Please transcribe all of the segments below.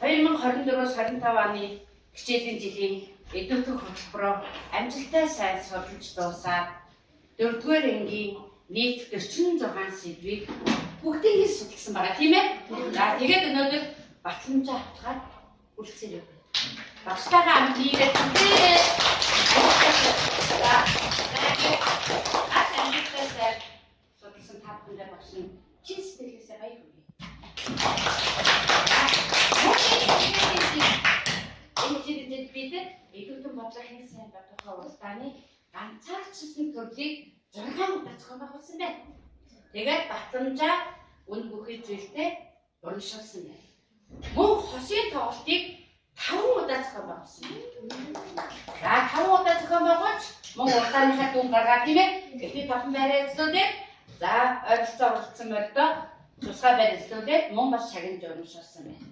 2024-25 оны хичээлийн жилийн эдгүүтэн хөтөлбөрөөр амжилттай сайн судалж дуусаад 4-р ангийн нийт 46 сэдвийг бүгдийг судалсан байгаа тийм ээ. За тэгээд өнөөдөр батламжаа авчгаад үргэлжлэе. Багштайгаа хамт хийгээд судалсан та бүхэндээ багш нь чин сэтгэлээсээ баяр хүргэе. Энэ жилд бид эдгүүтэн бодлогын сайн бодохоо уралдааны ганцаарчсан төрлийг 6 удаа зохион байгуулсан байна. Тэгээд батламжаа үн бүхий зүйлтэй урамшуулсан байна. Мөн хосын тоглолтыг 5 удаа зохион байгуулсан. За 5 удаа зохион байгуулж мөн уралдааныхаа дүн гаргаад тийм ээ. Эхний 5 байраа эзлүүлээд за ойролцоо уралдсан мордоо тусгай байр эзлүүлээд мөн бас шагнаж урамшуулсан байна.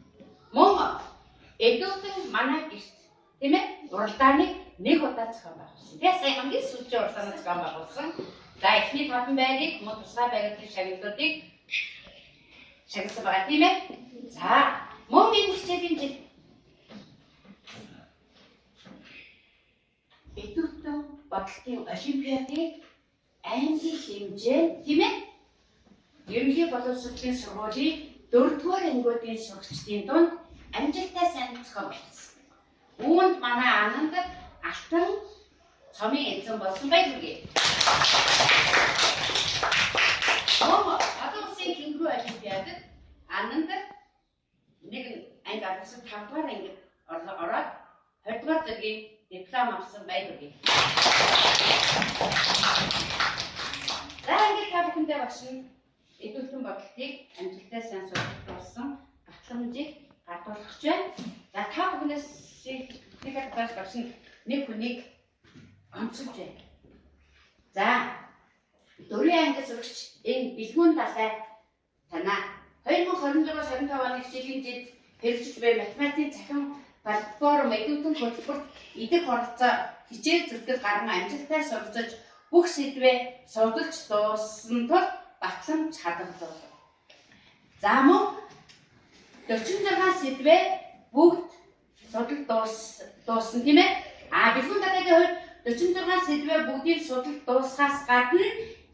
Мөн эдгүүтэн манай гэрт тийм ээ уралдааныг 1 удаа зохион байгуулсан. Тэгээ сая хамгийн сүүлчийн уралдааныг зохион байгуулсан. За эхний 5 байрыг мөн тусгай байруудын шагналуудыг шагнасан байгаа тийм ээ. За мөн энэ хичээлийн жил эдгүүтэн бодлогын олимпиадыг англи хэмжээнд тийм ээ ерөнхий боловсролын сургуулийн 4-р ангиудын сурагчдын дунд амжилттай сайн зохион байгуулсан. Үүнд манай Ананд алтан цомын эзэн болсон баяр хүргэе. Одоо улсын тэнгэрүү олимпиадад Ананд нэг анги авсан 5-р ангид ороод 20-р зэргийн диплом авсан баяр хүргэе. За ингээд та бүхэндээ багш нь эдгүүтэн бодлогыг амжилттай сайн судалж болсон батламжийг гардуулах байна. За та бүхнээс нэгэн багш нь нэг хүнийг онцолж байна. За 4 анги сурагч энэ бэлгүүн талай танаа 2024-25 оны хичээлийн жилд хэрэгжиж буй математикийн цахим платформ эдгүүтэн хөтөлбөрт идэх оролцоо хичээл зүтгэл гарган амжилттай суралцаж бүх сэдвээ судалж дууссан тул батламж хадгалуулав. За мөн 46 сэдвээ бүгд судалж дууссан тийм ээ. Бэлгүүн талайгийн хувьд 46 сэдвээ бүгдийг судалж дуусгаас гадна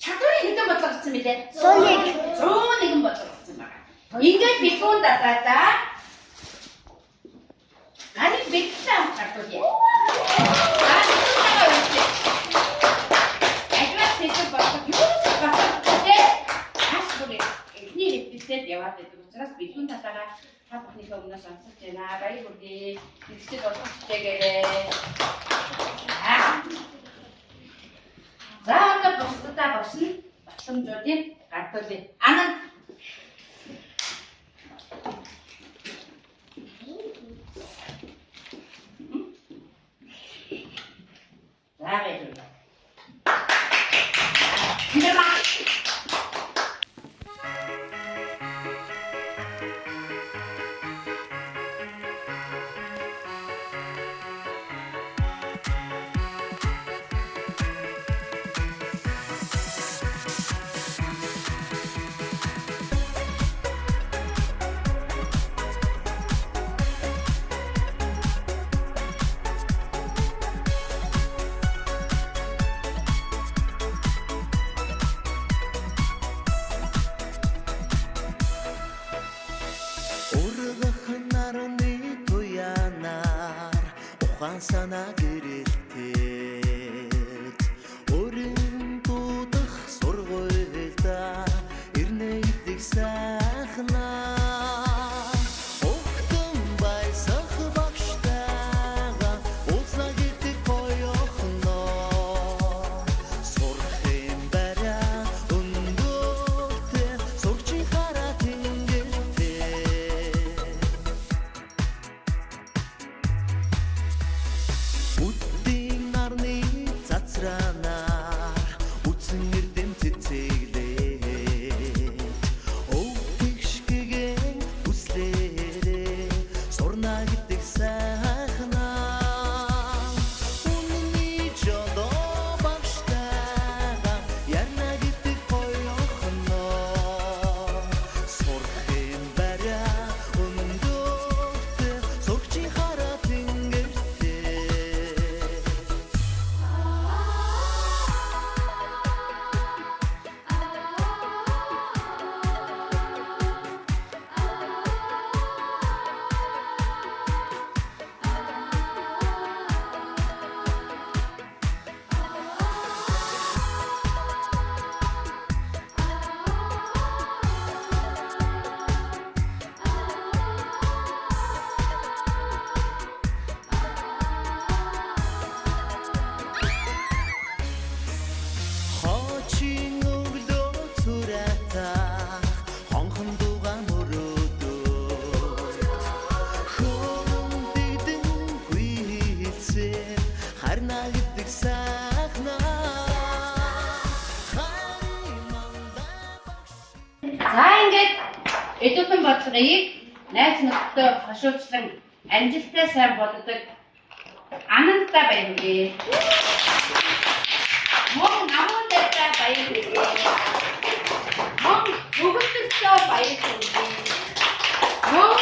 чадварын хэдэн бодлого гэсэн мэлээ? 101 бодлого гэсэн байна. Ингээд бэлгүүн талайдаа гарыг бэлтгэлээ авах гардуулъя. Яваад байдаг учраас бэлгүүн талаараа та бүхнийхээ өмнөөс онцолж байна. Баяр хүргэе. Хэрэгцээ болгох хичээгээрээ. За одоо бусдаа босна. Батламжуудыг гардуулъя. Ананд. За баяр хүргэе. Sana gürültüt Orun tutuk sorgulda İrneydik sahna Oktum baysak baştağa Olsa gittik koyokno Sorkhim bara undurte Sorchi haratin girte За ингээд эдүүтэн бодлогыг найз нөхдөд хашуучлан амжилттай сайн боддог Ананта баярлалаа. Мөн намуудтай баярлалаа. Мөн бүгдээрээ баярлалаа. Мөн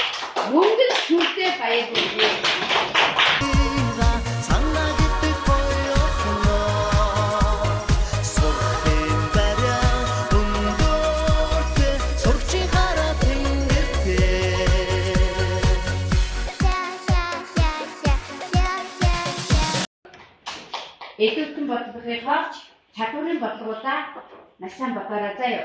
мөнгө шүртэй баярлалаа. Эдүүтэн бодлогыг харж чадварын бодлогуудаа маш сайн бодоорой заяа.